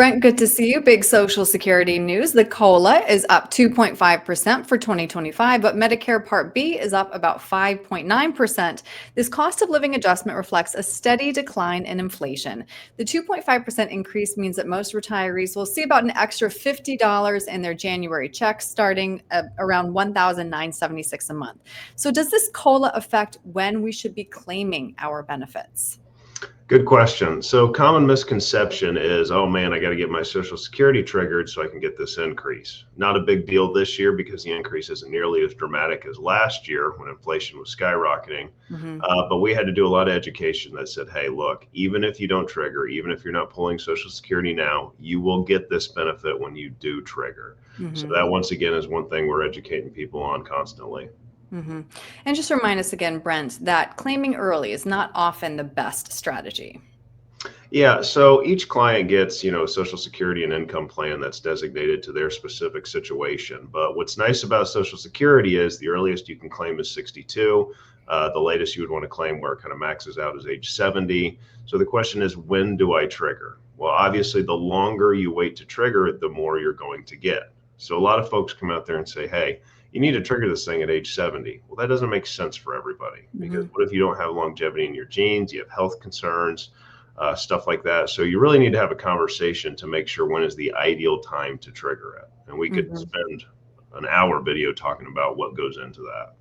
Brent, good to see you. Big Social Security news. The COLA is up 2.5% for 2025, but Medicare Part B is up about 5.9%. This cost of living adjustment reflects a steady decline in inflation. The 2.5% increase means that most retirees will see about an extra $50 in their January checks, starting at around $1,976 a month. So does this COLA affect when we should be claiming our benefits? Good question. So common misconception is, oh man, I got to get my Social Security triggered so I can get this increase. Not a big deal this year because the increase isn't nearly as dramatic as last year when inflation was skyrocketing. But we had to do a lot of education that said, hey, look, even if you don't trigger, even if you're not pulling Social Security now, you will get this benefit when you do trigger. So that once again is one thing we're educating people on constantly. And just remind us again, Brent, that claiming early is not often the best strategy. Yeah, so each client gets, a Social Security and income plan that's designated to their specific situation. But what's nice about Social Security is the earliest you can claim is 62. The latest you would want to claim where it kind of maxes out is age 70. So the question is, when do I trigger? Well, obviously, the longer you wait to trigger it, the more you're going to get. So a lot of folks come out there and say, hey, you need to trigger this thing at age 70. Well, that doesn't make sense for everybody because what if you don't have longevity in your genes, you have health concerns, stuff like that. So you really need to have a conversation to make sure when is the ideal time to trigger it. And we could spend an hour video talking about what goes into that.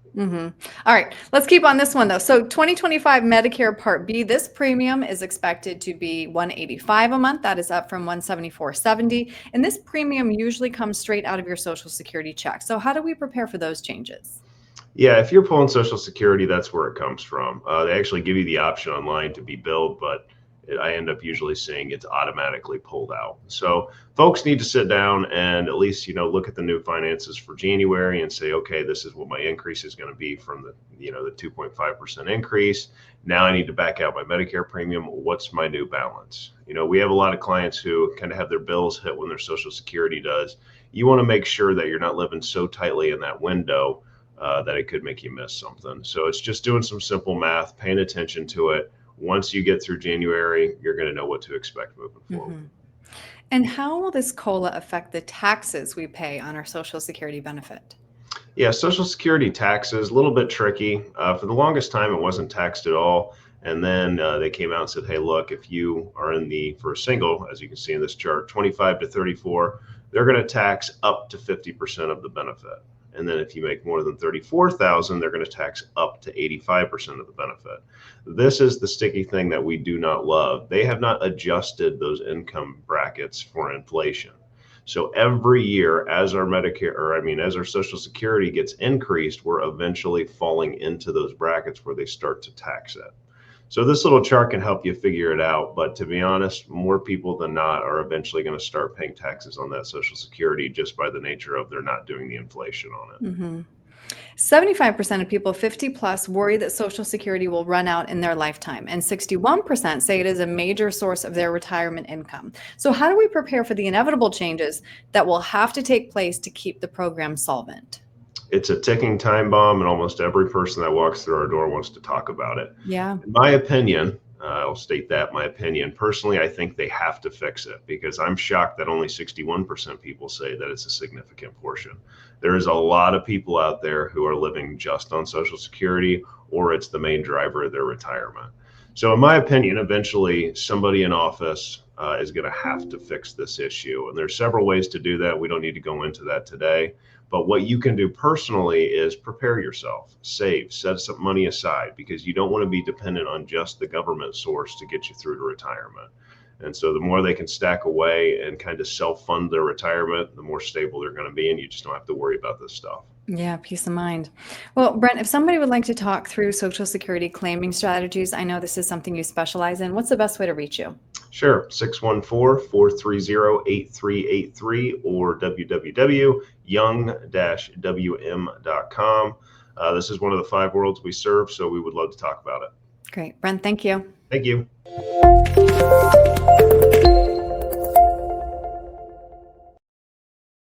All right, let's keep on this one though. So 2025 Medicare Part B, this premium is expected to be $185 a month. That is up from $174.70. And this premium usually comes straight out of your Social Security check. So how do we prepare for those changes? Yeah, if you're pulling Social Security, that's where it comes from. They actually give you the option online to be billed, but I end up usually seeing it's automatically pulled out. So folks need to sit down and at least, look at the new finances for January and say, okay, this is what my increase is going to be from the 2.5% increase. Now I need to back out my Medicare premium. What's my new balance? We have a lot of clients who kind of have their bills hit when their Social Security does. You want to make sure that you're not living so tightly in that window that it could make you miss something. So it's just doing some simple math, paying attention to it. Once you get through January, you're going to know what to expect moving forward. And how will this COLA affect the taxes we pay on our Social Security benefit? Yeah, Social Security taxes, a little bit tricky. For the longest time, it wasn't taxed at all. And then they came out and said, hey, look, if you are for a single, as you can see in this chart, 25 to 34, they're going to tax up to 50% of the benefit. And then if you make more than 34,000, they're going to tax up to 85% of the benefit. This is the sticky thing that we do not love. They have not adjusted those income brackets for inflation. So every year as our as our Social Security gets increased, we're eventually falling into those brackets where they start to tax it. So this little chart can help you figure it out. But to be honest, more people than not are eventually going to start paying taxes on that Social Security just by the nature of they're not doing the inflation on it. 75% of people 50 plus worry that Social Security will run out in their lifetime, and 61% say it is a major source of their retirement income. So how do we prepare for the inevitable changes that will have to take place to keep the program solvent? It's a ticking time bomb, and almost every person that walks through our door wants to talk about it. Yeah. In my opinion, I'll state that my opinion. Personally, I think they have to fix it because I'm shocked that only 61% people say that it's a significant portion. There is a lot of people out there who are living just on Social Security, or it's the main driver of their retirement. So in my opinion, eventually somebody in office is going to have to fix this issue. And there's several ways to do that. We don't need to go into that today. But what you can do personally is prepare yourself, save, set some money aside, because you don't want to be dependent on just the government source to get you through to retirement. And so the more they can stack away and kind of self-fund their retirement, the more stable they're going to be, and you just don't have to worry about this stuff. Yeah, peace of mind. Well, Brent, if somebody would like to talk through Social Security claiming strategies, I know this is something you specialize in. What's the best way to reach you? Sure, 614-430-8383 or www.young-wm.com. This is one of the 5 worlds we serve, so we would love to talk about it. Great. Brent, thank you. Thank you.